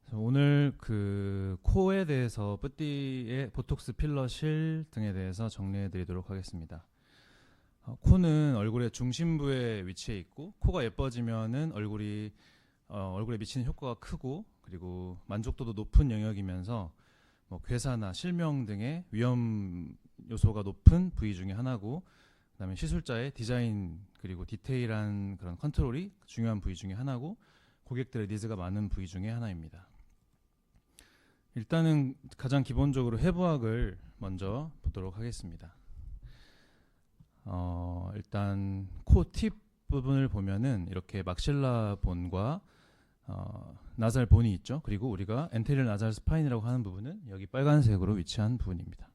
그래서 오늘 그 코에 대해서 뿌띠의 보톡스 필러 실 등에 대해서 정리해 드리도록 하겠습니다. 코는 얼굴의 중심부에 위치해 있고, 코가 예뻐지면은 얼굴에 미치는 효과가 크고, 그리고 만족도도 높은 영역이면서 뭐 괴사나 실명 등의 위험 요소가 높은 부위 중에 하나고, 그다음에 시술자의 디자인 그리고 디테일한 그런 컨트롤이 중요한 부위 중에 하나고, 고객들의 니즈가 많은 부위 중에 하나입니다. 일단은 가장 기본적으로 해부학을 먼저 보도록 하겠습니다. 일단 코 팁 부분을 보면은 이렇게 막실라 본과 나살 본이 있죠. 그리고 우리가 엔테리어 나살 스파인이라고 하는 부분은 여기 빨간색으로 위치한 부분입니다.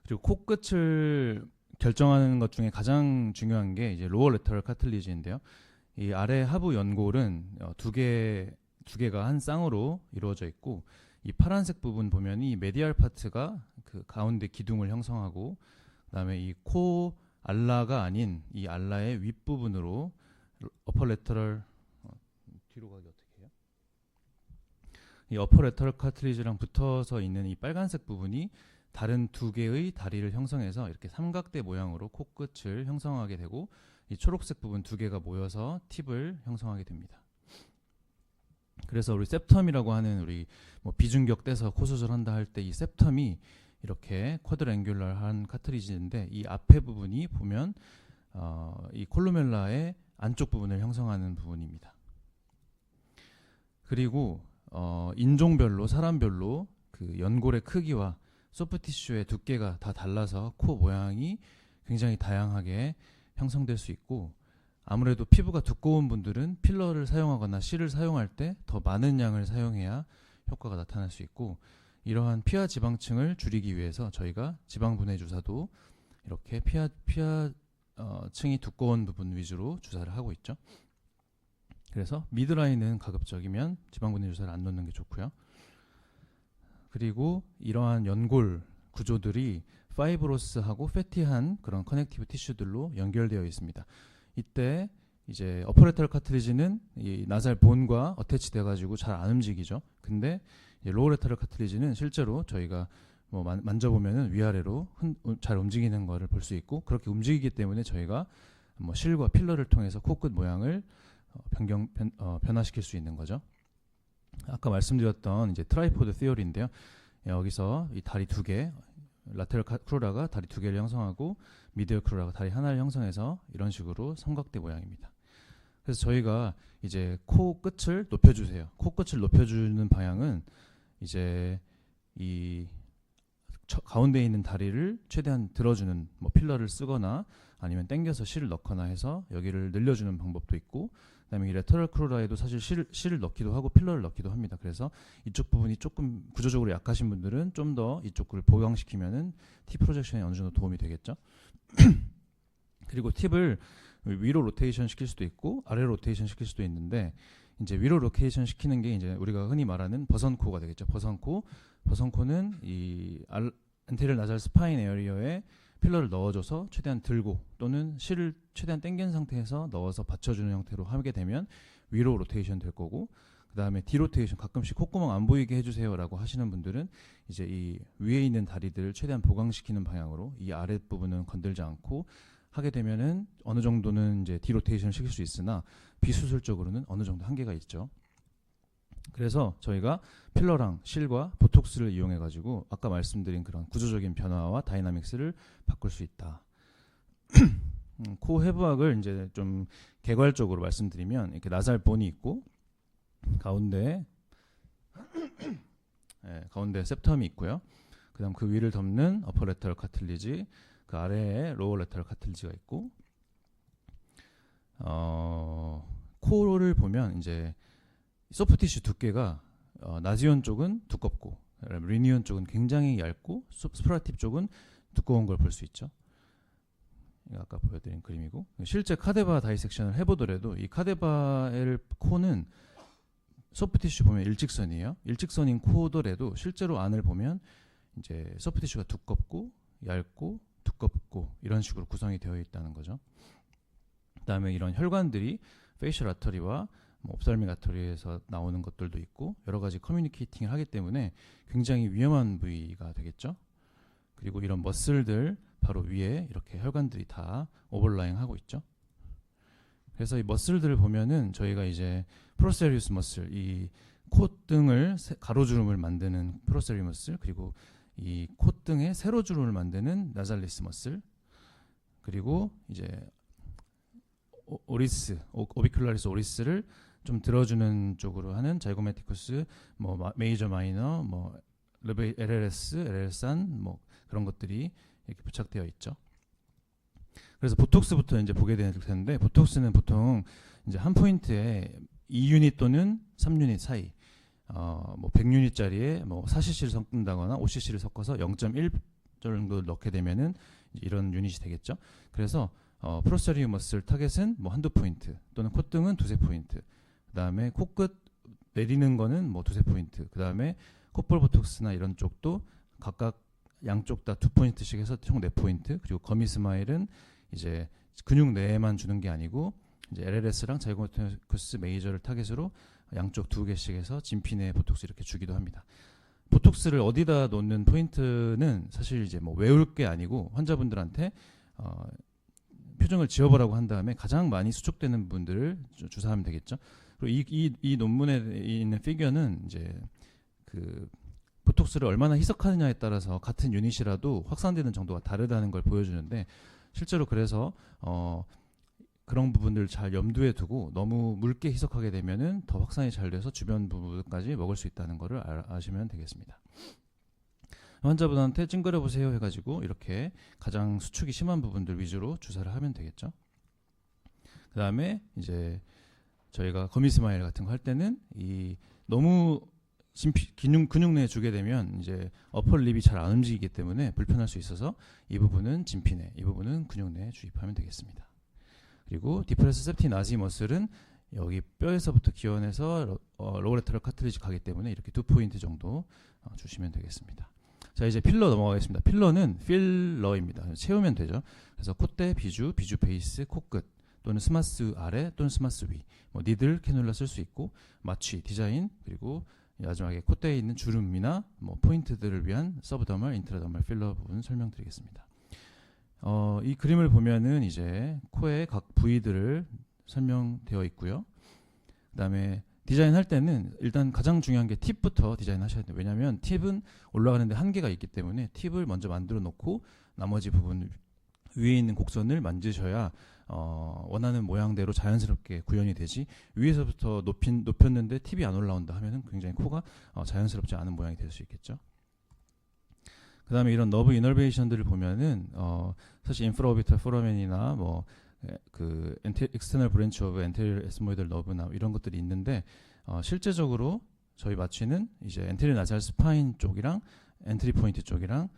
그리고 코끝을 결정하는 것 중에 가장 중요한 게 이제 로어 레터럴 카틀리지인데요. 이 아래 하부 연골은 두 개가 한 쌍으로 이루어져 있고, 이 파란색 부분 보면 이 메디알 파트가 그 가운데 기둥을 형성하고, 그다음에 이 코 알라가 아닌 이 알라의 윗부분으로 어퍼 레터럴 뒤로 가기 어떻게 해요? 이 어퍼 레터럴 카틀리지랑 붙어서 있는 이 빨간색 부분이 다른 두 개의 다리를 형성해서 이렇게 삼각대 모양으로 코끝을 형성하게 되고, 이 초록색 부분 두 개가 모여서 팁을 형성하게 됩니다. 그래서 우리 septum이라고 하는 우리 뭐 비중격 떼서 코 수술한다 할 때 이 septum이 이렇게 쿼드랭귤러한 카트리지인데, 이 앞에 부분이 보면 이 콜루멜라의 안쪽 부분을 형성하는 부분입니다. 그리고 인종별로 사람별로 그 연골의 크기와 소프티슈의 두께가 다 달라서 코 모양이 굉장히 다양하게 형성될 수 있고, 아무래도 피부가 두꺼운 분들은 필러를 사용하거나 실을 사용할 때 더 많은 양을 사용해야 효과가 나타날 수 있고, 이러한 피하 지방층을 줄이기 위해서 저희가 지방분해 주사도 이렇게 피하층이 두꺼운 부분 위주로 주사를 하고 있죠. 그래서 미드라인은 가급적이면 지방분해 주사를 안 넣는 게 좋고요. 그리고 이러한 연골 구조들이 파이브로스하고 패티한 그런 커넥티브 티슈들로 연결되어 있습니다. 이때 이제 어퍼레터럴 카트리지는 이 나살 본과 어태치 돼가지고 잘 안 움직이죠. 근데 로어레터럴 카트리지는 실제로 저희가 뭐 만져보면은 위아래로 잘 움직이는 거를 볼 수 있고, 그렇게 움직이기 때문에 저희가 뭐 실과 필러를 통해서 코끝 모양을 변화시킬 수 있는 거죠. 아까 말씀드렸던 이제 트라이포드 시어리인데요. 여기서 이 다리 두 개, 라테럴 크루라가 다리 두 개를 형성하고 미디얼 크루라가 다리 하나를 형성해서 이런 식으로 삼각대 모양입니다. 그래서 저희가 이제 코 끝을 높여주세요. 코 끝을 높여주는 방향은 이제 이 가운데 있는 다리를 최대한 들어주는 뭐 필러를 쓰거나 아니면 당겨서 실을 넣거나 해서 여기를 늘려주는 방법도 있고, 그다음에 이 레터럴 크루라에도 사실 실을 넣기도 하고 필러를 넣기도 합니다. 그래서 이쪽 부분이 조금 구조적으로 약하신 분들은 좀 더 이쪽을 보강시키면은 팁 프로젝션에 어느 정도 도움이 되겠죠. 그리고 팁을 위로 로테이션 시킬 수도 있고 아래로 로테이션 시킬 수도 있는데, 이제 위로 로테이션 시키는 게 이제 우리가 흔히 말하는 버선코가 되겠죠. 버선코는 이 안테리어 나살 스파인 에어리어에 필러를 넣어줘서 최대한 들고 또는 실을 최대한 당긴 상태에서 넣어서 받쳐주는 형태로 하게 되면 위로 로테이션 될 거고, 그 다음에 디로테이션, 가끔씩 콧구멍 안 보이게 해주세요 라고 하시는 분들은 이제 이 위에 있는 다리들을 최대한 보강시키는 방향으로 이 아랫부분은 건들지 않고 하게 되면은 어느 정도는 이제 디로테이션을 시킬 수 있으나 비수술적으로는 어느 정도 한계가 있죠. 그래서 저희가 필러랑 실과 보톡스를 이용해 가지고 아까 말씀드린 그런 구조적인 변화와 다이나믹스를 바꿀 수 있다. 코 해부학을 이제 좀 개괄적으로 말씀드리면, 이렇게 나살 본이 있고 가운데 septum이 있고요. 그다음 그 위를 덮는 어퍼 레터럴 카틀리지, 그 아래에 로어 레터럴 카틀리지가 있고, 코를 보면 이제 소프티슈 두께가 나지온 쪽은 두껍고 리니온 쪽은 굉장히 얇고 스프라팁 쪽은 두꺼운 걸 볼 수 있죠. 아까 보여드린 그림이고, 실제 카데바 다이섹션을 해보더라도 이 카데바의 코는 소프티슈 보면 일직선이에요. 일직선인 코더라도 실제로 안을 보면 이제 소프티슈가 두껍고 얇고 두껍고 이런 식으로 구성이 되어 있다는 거죠. 그다음에 이런 혈관들이 페이셜 아터리와 뭐 옵살미가토리에서 나오는 것들도 있고 여러 가지 커뮤니케이팅을 하기 때문에 굉장히 위험한 부위가 되겠죠. 그리고 이런 머슬들 바로 위에 이렇게 혈관들이 다 오버라잉 하고 있죠. 그래서 이 머슬들을 보면은 저희가 이제 프로세리우스 머슬, 이 콧등을 가로주름을 만드는 프로세리우스 머슬, 그리고 이 콧등의 세로주름을 만드는 나살리스 머슬, 그리고 이제 오리스, 오비큘라리스 오리스를 좀 들어주는 쪽으로 하는 자이고매티쿠스, 뭐 메이저 마이너, 뭐 LLS, LL산, 뭐 그런 것들이 이렇게 부착되어 있죠. 그래서 보톡스부터 이제 보게 될 텐데, 보톡스는 보통 이제 한 포인트에 2유닛 또는 3유닛 사이, 뭐 100유닛짜리에 뭐 4cc를 섞는다거나 5cc를 섞어서 0.1 정도 넣게 되면은 이런 유닛이 되겠죠. 그래서 프로세리우 머슬 타겟은 뭐 한두 포인트 또는 콧등은 두세 포인트, 그 다음에 코끝 내리는 거는 뭐 두세 포인트, 그 다음에 콧볼 보톡스나 이런 쪽도 각각 양쪽 다 2포인트씩 해서 총 4포인트, 그리고 거미 스마일은 이제 근육 내에만 주는 게 아니고 이제 LLS랑 자이고매티쿠스 메이저를 타겟으로 양쪽 2개씩 해서 진피 내 보톡스 이렇게 주기도 합니다. 보톡스를 어디다 놓는 포인트는 사실 이제 뭐 외울 게 아니고 환자분들한테 표정을 지어보라고 한 다음에 가장 많이 수축되는 분들을 주사하면 되겠죠. 그리고 이 논문에 있는 피겨는 이제 그 보톡스를 얼마나 희석하느냐에 따라서 같은 유닛이라도 확산되는 정도가 다르다는 걸 보여주는데, 실제로 그래서 그런 부분들을 잘 염두에 두고 너무 묽게 희석하게 되면은 더 확산이 잘 돼서 주변 부분까지 먹을 수 있다는 거를 아시면 되겠습니다. 환자분한테 찡그려 보세요 해가지고 이렇게 가장 수축이 심한 부분들 위주로 주사를 하면 되겠죠. 그 다음에 이제 저희가 거미 스마일 같은 거 할 때는 이 너무 근육 내에 주게 되면 이제 어퍼립이 잘 안 움직이기 때문에 불편할 수 있어서 이 부분은 진피 내, 이 부분은 근육 내에 주입하면 되겠습니다. 그리고 디프레스 septi nasi 머슬은 여기 뼈에서부터 기원해서 로레터럴 카트리지 가기 때문에 이렇게 2포인트 정도 주시면 되겠습니다. 자, 이제 필러 넘어가겠습니다. 필러는 필러입니다. 채우면 되죠. 그래서 콧대, 비주 베이스, 코끝 또는 스마스 아래 또는 스마스 위, 뭐 니들, 캐놀라 쓸 수 있고 마취, 디자인, 그리고 마지막에 콧대에 있는 주름이나 뭐 포인트들을 위한 서브더멀, 인트라더멀 필러 부분 설명드리겠습니다. 이 그림을 보면은 이제 코의 각 부위들을 설명되어 있고요. 그다음에 디자인할 때는 일단 가장 중요한 게 팁부터 디자인하셔야 돼요. 왜냐하면 팁은 올라가는데 한계가 있기 때문에 팁을 먼저 만들어 놓고 나머지 부분 위에 있는 곡선을 만드셔야 원하는 모양대로 자연스럽게 구현이 되지, 위에서부터 높였는데 팁이 안 올라온다 하면은 굉장히 코가 자연스럽지 않은 모양이 될 수 있겠죠. 그 다음에 이런 너브 이너베이션들을 보면은 사실 인프라오비탈 포라멘이나 뭐 그 external branch of anterior ethmoidal nerve나 이런 것들이 있는데 실제적으로 저희 마취는 이제 anterior nasal spine 쪽이랑 엔트리 포인트 쪽이랑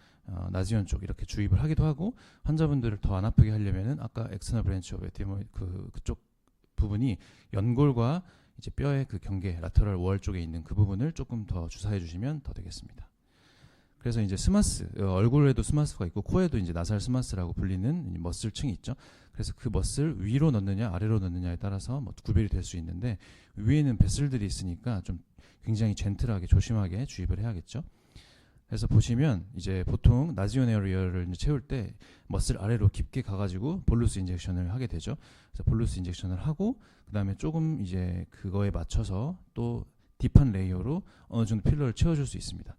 나지온 쪽 이렇게 주입을 하기도 하고, 환자분들을 더 안 아프게 하려면은 아까 external branch of ethmoid 그쪽 부분이 연골과 이제 뼈의 그 경계 라테럴 월 쪽에 있는 그 부분을 조금 더 주사해 주시면 더 되겠습니다. 그래서 이제 스마스, 얼굴에도 스마스가 있고 코에도 이제 나살 스마스라고 불리는 머슬층이 있죠. 그래서 그 머슬 위로 넣느냐 아래로 넣느냐에 따라서 뭐 구별이 될 수 있는데, 위에는 베슬들이 있으니까 좀 굉장히 젠틀하게 조심하게 주입을 해야겠죠. 그래서 보시면 이제 보통 나지온 에어리어를 이제 채울 때 머슬 아래로 깊게 가가지고 볼루스 인젝션을 하게 되죠. 그래서 볼루스 인젝션을 하고 그 다음에 조금 이제 그거에 맞춰서 또 딥한 레이어로 어느 정도 필러를 채워줄 수 있습니다.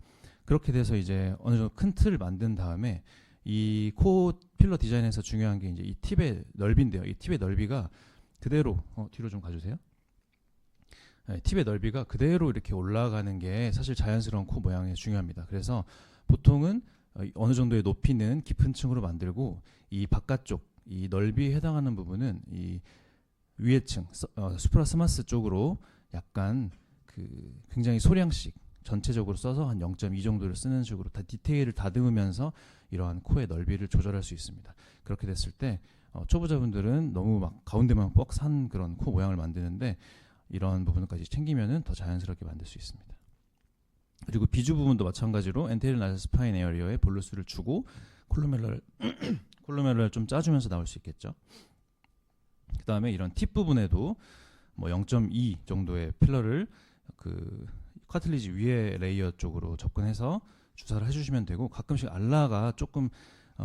그렇게 돼서 이제 어느 정도 큰 틀을 만든 다음에 이 코 필러 디자인에서 중요한 게 이제 이 팁의 넓이인데요. 이 팁의 넓이가 그대로 뒤로 좀 가주세요. 네, 팁의 넓이가 그대로 이렇게 올라가는 게 사실 자연스러운 코 모양이 중요합니다. 그래서 보통은 어느 정도의 높이는 깊은 층으로 만들고 이 바깥쪽 이 넓이에 해당하는 부분은 이 위에 층 수프라스마스 쪽으로 약간 그 굉장히 소량씩 전체적으로 써서 한 0.2 정도를 쓰는 식으로 다 디테일을 다듬으면서 이러한 코의 넓이를 조절할 수 있습니다. 그렇게 됐을 때 초보자분들은 너무 막 가운데만 뻑 산 그런 코 모양을 만드는데 이런 부분까지 챙기면은 더 자연스럽게 만들 수 있습니다. 그리고 비주 부분도 마찬가지로 엔테리어 나살 스파인 에어리어에 볼루스를 주고 콜루멜러를 좀 짜주면서 나올 수 있겠죠. 그 다음에 이런 팁 부분에도 뭐 0.2 정도의 필러를 그 카틀리지 위에 레이어 쪽으로 접근해서 주사를 해주시면 되고, 가끔씩 알라가 조금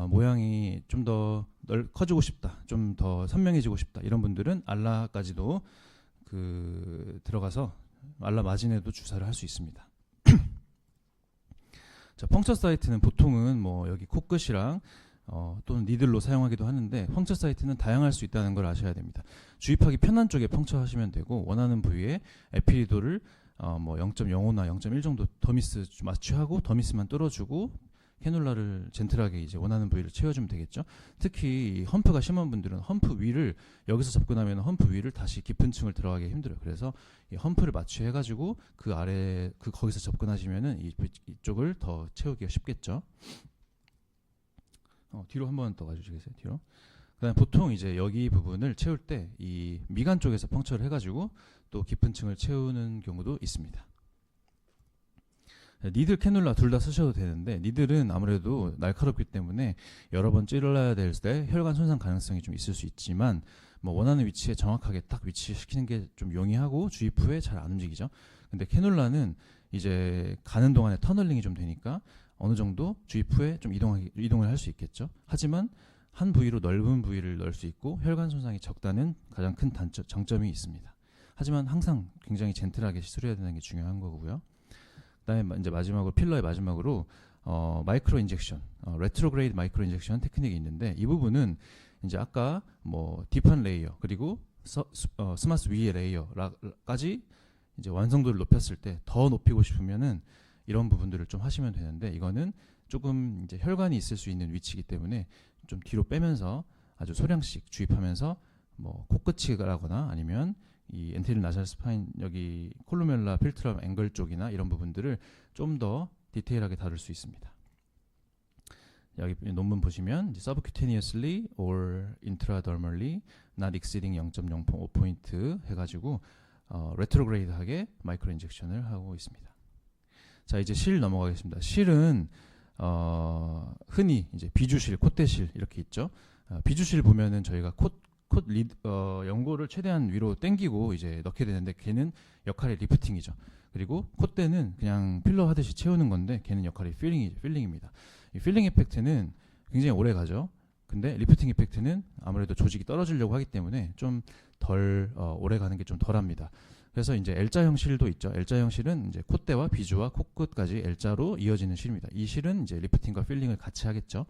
모양이 좀 더 커지고 싶다, 좀 더 선명해지고 싶다 이런 분들은 알라까지도 그 들어가서 알라 마진에도 주사를 할 수 있습니다. 자, 펑처 사이트는 보통은 뭐 여기 코끝이랑 또는 니들로 사용하기도 하는데, 펑처 사이트는 다양할 수 있다는 걸 아셔야 됩니다. 주입하기 편한 쪽에 펑처 하시면 되고, 원하는 부위에 에피리도를 뭐 0.05나 0.1 정도 더미스 마취하고 더미스만 뚫어주고 캐놀라를 젠틀하게 이제 원하는 부위를 채워주면 되겠죠. 특히 험프가 심한 분들은 험프 위를 여기서 접근하면 험프 위를 다시 깊은 층을 들어가기 힘들어요. 그래서 이 험프를 마취해가지고 그 아래 거기서 접근하시면은 이쪽을 더 채우기가 쉽겠죠. 뒤로 한번 더 가주시겠어요? 뒤로. 그다음에 보통 이제 여기 부분을 채울 때 이 미간 쪽에서 펑처를 해가지고 또 깊은 층을 채우는 경우도 있습니다. 니들 캐놀라 둘 다 쓰셔도 되는데, 니들은 아무래도 날카롭기 때문에 여러 번 찔러야 될 때 혈관 손상 가능성이 좀 있을 수 있지만, 뭐 원하는 위치에 정확하게 딱 위치시키는 게 좀 용이하고 주입 후에 잘 안 움직이죠. 근데 캐놀라는 이제 가는 동안에 터널링이 좀 되니까 어느 정도 주입 후에 좀 이동을 할 수 있겠죠. 하지만 한 부위로 넓은 부위를 넣을 수 있고 혈관 손상이 적다는 가장 큰 장점이 있습니다. 하지만 항상 굉장히 젠틀하게 시술해야 되는 게 중요한 거고요. 그다음에 이제 마지막으로 필러의 마지막으로 마이크로 인젝션, 레트로그레이드 마이크로 인젝션 테크닉이 있는데, 이 부분은 이제 아까 뭐 딥한 레이어 그리고 스마스 위의 레이어까지 이제 완성도를 높였을 때 더 높이고 싶으면은 이런 부분들을 좀 하시면 되는데, 이거는 조금 이제 혈관이 있을 수 있는 위치이기 때문에 좀 뒤로 빼면서 아주 소량씩 주입하면서 뭐 코끝이라거나 아니면 이 엔테리어 나살 스파인 여기 콜루멜라 필트럼 앵글 쪽이나 이런 부분들을 좀 더 디테일하게 다룰 수 있습니다. 여기 논문 보시면 subcutaneously or intradermally not exceeding 0.05포인트 해가지고 레트로그레이드하게 마이크로 인젝션을 하고 있습니다. 자, 이제 실 넘어가겠습니다. 실은 흔히 이제 비주실, 콧대실 이렇게 있죠. 비주실 보면은 저희가 연고를 최대한 위로 당기고 이제 넣게 되는데, 걔는 역할이 리프팅이죠. 그리고 콧대는 그냥 필러 하듯이 채우는 건데, 걔는 역할이 필링입니다. 이 필링 이펙트는 굉장히 오래 가죠. 근데 리프팅 이펙트는 아무래도 조직이 떨어지려고 하기 때문에 좀 덜 오래 가는 게 좀 덜합니다. 그래서 이제 L자형 실도 있죠. L자형 실은 이제 콧대와 비주와 코끝까지 L자로 이어지는 실입니다. 이 실은 이제 리프팅과 필링을 같이 하겠죠.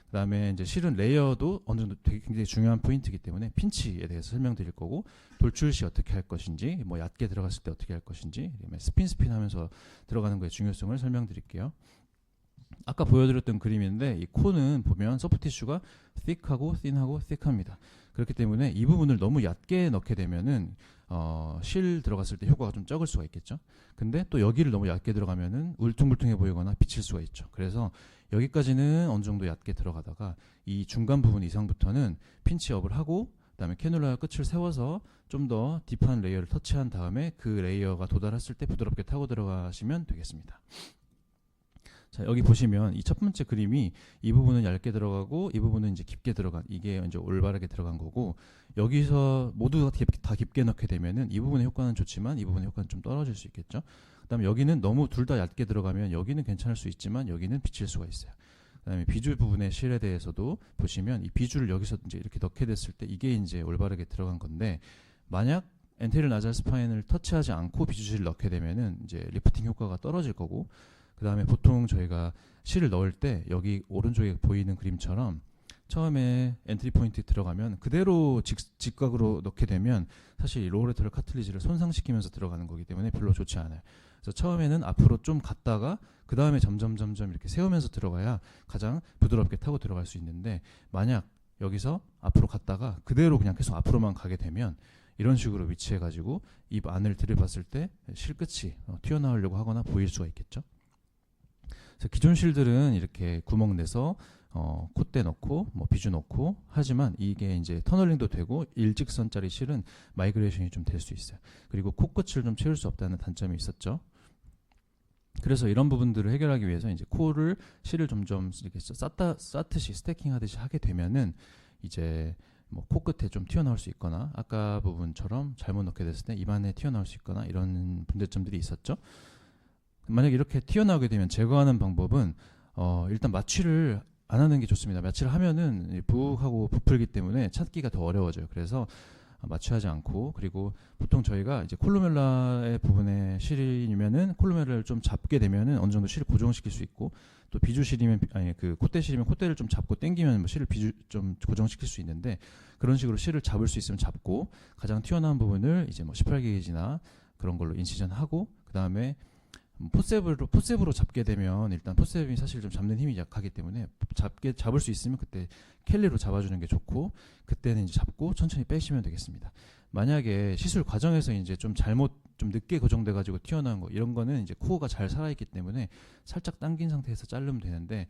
그다음에 이제 실은 레이어도 어느 정도 되게 굉장히 중요한 포인트이기 때문에 핀치에 대해서 설명드릴 거고, 돌출 시 어떻게 할 것인지, 뭐 얕게 들어갔을 때 어떻게 할 것인지, 스핀 하면서 들어가는 거의 중요성을 설명드릴게요. 아까 보여드렸던 그림인데, 이 코는 보면 소프트 티슈가 thick하고 thin하고 thick합니다. 그렇기 때문에 이 부분을 너무 얕게 넣게 되면은 실 들어갔을 때 효과가 좀 적을 수가 있겠죠. 근데 또 여기를 너무 얕게 들어가면은 울퉁불퉁해 보이거나 비칠 수가 있죠. 그래서 여기까지는 어느 정도 얕게 들어가다가 이 중간 부분 이상부터는 핀치업을 하고, 그다음에 캐놀라 끝을 세워서 좀 더 딥한 레이어를 터치한 다음에 그 레이어가 도달했을 때 부드럽게 타고 들어가시면 되겠습니다. 자, 여기 보시면 이 첫 번째 그림이 이 부분은 얇게 들어가고 이 부분은 이제 깊게 들어간, 이게 이제 올바르게 들어간 거고, 여기서 모두 다 깊게 넣게 되면은 이 부분의 효과는 좋지만 이 부분의 효과는 좀 떨어질 수 있겠죠. 그다음에 여기는 너무 둘 다 얇게 들어가면 여기는 괜찮을 수 있지만 여기는 비칠 수가 있어요. 그다음에 비주 부분의 실에 대해서도 보시면 이 비주를 여기서 이제 이렇게 넣게 됐을 때 이게 이제 올바르게 들어간 건데, 만약 엔테리어 나잘 스파인을 터치하지 않고 비주실을 넣게 되면은 이제 리프팅 효과가 떨어질 거고, 그 다음에 보통 저희가 실을 넣을 때 여기 오른쪽에 보이는 그림처럼 처음에 엔트리 포인트 들어가면 그대로 직각으로 넣게 되면 사실 이 로우레터럴 카틀리지를 손상시키면서 들어가는 거기 때문에 별로 좋지 않아요. 그래서 처음에는 앞으로 좀 갔다가 그 다음에 점점 이렇게 세우면서 들어가야 가장 부드럽게 타고 들어갈 수 있는데, 만약 여기서 앞으로 갔다가 그대로 그냥 계속 앞으로만 가게 되면 이런 식으로 위치해가지고 입 안을 들이봤을 때 실끝이 튀어나오려고 하거나 보일 수가 있겠죠. 기존 실들은 이렇게 구멍 내서 콧대 넣고 뭐 비주 넣고 하지만, 이게 이제 터널링도 되고 일직선짜리 실은 마이그레이션이 좀 될 수 있어요. 그리고 코끝을 좀 채울 수 없다는 단점이 있었죠. 그래서 이런 부분들을 해결하기 위해서 이제 실을 점점 이렇게 쌓듯이 스태킹 하듯이 하게 되면은 이제 뭐 코끝에 좀 튀어나올 수 있거나 아까 부분처럼 잘못 넣게 됐을 때 입안에 튀어나올 수 있거나 이런 문제점들이 있었죠. 만약 이렇게 튀어나오게 되면 제거하는 방법은 일단 마취를 안 하는 게 좋습니다. 마취를 하면은 부하고 부풀기 때문에 찾기가 더 어려워져요. 그래서 마취하지 않고, 그리고 보통 저희가 이제 콜루멜라의 부분에 실이면은 콜루멜라를 좀 잡게 되면은 어느 정도 실을 고정시킬 수 있고, 또 비주실이면 아니 그 콧대실이면 콧대를 좀 잡고 당기면 뭐 실을 좀 고정시킬 수 있는데, 그런 식으로 실을 잡을 수 있으면 잡고 가장 튀어나온 부분을 이제 뭐 18게이지나 그런 걸로 인시전하고, 그 다음에 포셉으로 잡게 되면 일단 포셉이 사실 좀 잡는 힘이 약하기 때문에 잡을 수 있으면 그때 켈리로 잡아주는 게 좋고, 그때는 이제 잡고 천천히 빼시면 되겠습니다. 만약에 시술 과정에서 이제 좀 늦게 고정돼 가지고 튀어나온 거, 이런 거는 이제 코어가 잘 살아있기 때문에 살짝 당긴 상태에서 자르면 되는데,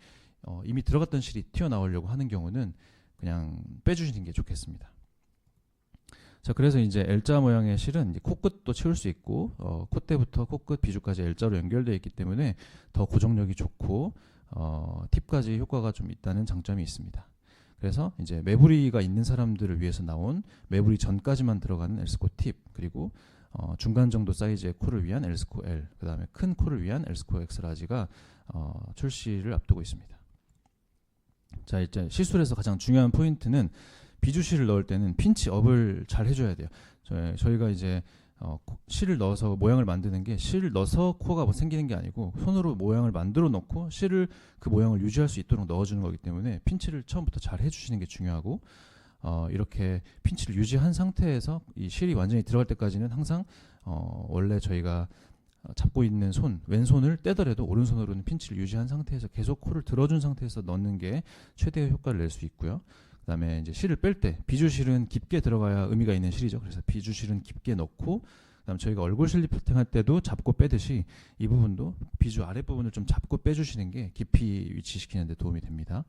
이미 들어갔던 실이 튀어나오려고 하는 경우는 그냥 빼주시는 게 좋겠습니다. 자, 그래서 이제 L자 모양의 실은 이제 코끝도 채울 수 있고, 콧대부터 코끝 비주까지 L자로 연결되어 있기 때문에 더 고정력이 좋고, 팁까지 효과가 좀 있다는 장점이 있습니다. 그래서 이제 매부리가 있는 사람들을 위해서 나온 매부리 전까지만 들어가는 L스코 팁, 그리고 중간 정도 사이즈의 코를 위한 L스코 L, 그 다음에 큰 코를 위한 L스코 X라지가 출시를 앞두고 있습니다. 자, 이제 시술에서 가장 중요한 포인트는 비주실을 넣을 때는 핀치업을 잘 해줘야 돼요. 저희가 이제 실을 넣어서 모양을 만드는 게, 실을 넣어서 코어가 뭐 생기는 게 아니고 손으로 모양을 만들어 놓고 실을 그 모양을 유지할 수 있도록 넣어주는 거기 때문에 핀치를 처음부터 잘 해주시는 게 중요하고, 이렇게 핀치를 유지한 상태에서 이 실이 완전히 들어갈 때까지는 항상 원래 저희가 잡고 있는 왼손을 떼더라도 오른손으로는 핀치를 유지한 상태에서 계속 코를 들어준 상태에서 넣는 게 최대의 효과를 낼 수 있고요. 그 다음에 이제 실을 뺄 때, 비주실은 깊게 들어가야 의미가 있는 실이죠. 그래서 비주실은 깊게 넣고, 그 다음 저희가 얼굴 실리프팅 할 때도 잡고 빼듯이 이 부분도 비주 아랫부분을 좀 잡고 빼주시는 게 깊이 위치시키는 데 도움이 됩니다.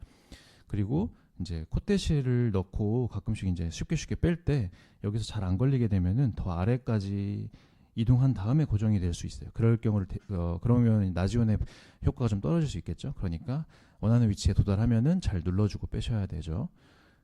그리고 이제 콧대실을 넣고 가끔씩 이제 쉽게 뺄 때 여기서 잘 안 걸리게 되면은 더 아래까지 이동한 다음에 고정이 될 수 있어요. 그러면 나지온의 효과가 좀 떨어질 수 있겠죠. 그러니까 원하는 위치에 도달하면은 잘 눌러주고 빼셔야 되죠.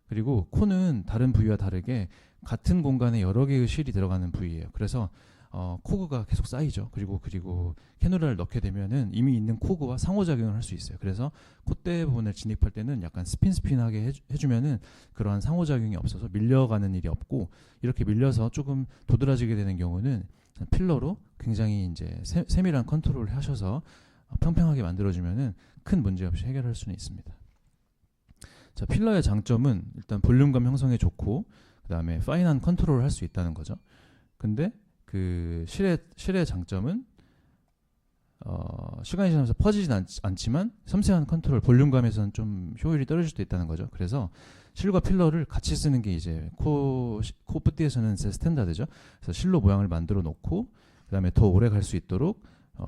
그리고 코는 다른 부위와 다르게 같은 공간에 여러 개의 실이 들어가는 부위예요. 그래서 코그가 계속 쌓이죠. 그리고 캐누라를 넣게 되면은 이미 있는 코그와 상호작용을 할 수 있어요. 그래서 콧대 부분을 진입할 때는 약간 스핀하게 해주면은 그러한 상호작용이 없어서 밀려가는 일이 없고, 이렇게 밀려서 조금 도드라지게 되는 경우는 필러로 굉장히 이제 세밀한 컨트롤을 하셔서 평평하게 만들어주면은 큰 문제 없이 해결할 수는 있습니다. 자, 필러의 장점은 일단 볼륨감 형성에 좋고, 그 다음에 파인한 컨트롤을 할 수 있다는 거죠. 근데 그 실의 장점은 시간이 지나면서 퍼지진 않지만 섬세한 컨트롤, 볼륨감에서는 좀 효율이 떨어질 수도 있다는 거죠. 그래서 실과 필러를 같이 쓰는 게 이제 코뿌띠에서는 스탠다드죠. 그래서 실로 모양을 만들어 놓고, 그 다음에 더 오래 갈 수 있도록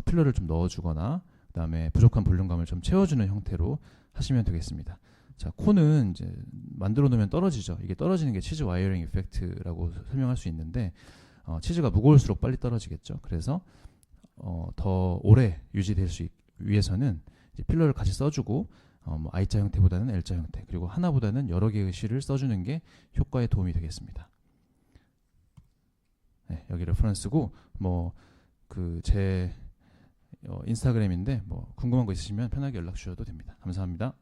필러를 좀 넣어주거나, 그 다음에 부족한 볼륨감을 좀 채워주는 형태로 하시면 되겠습니다. 자, 코는 이제 만들어 놓으면 떨어지죠. 이게 떨어지는 게 치즈 와이어링 이펙트라고 설명할 수 있는데, 치즈가 무거울수록 빨리 떨어지겠죠. 그래서 더 오래 유지될 수 위해서는 이제 필러를 같이 써주고, 뭐 I자 형태보다는 L자 형태, 그리고 하나보다는 여러 개의 실을 써주는 게 효과에 도움이 되겠습니다. 네, 여기 레퍼런스고, 뭐 제 인스타그램인데 뭐 궁금한 거 있으시면 편하게 연락 주셔도 됩니다. 감사합니다.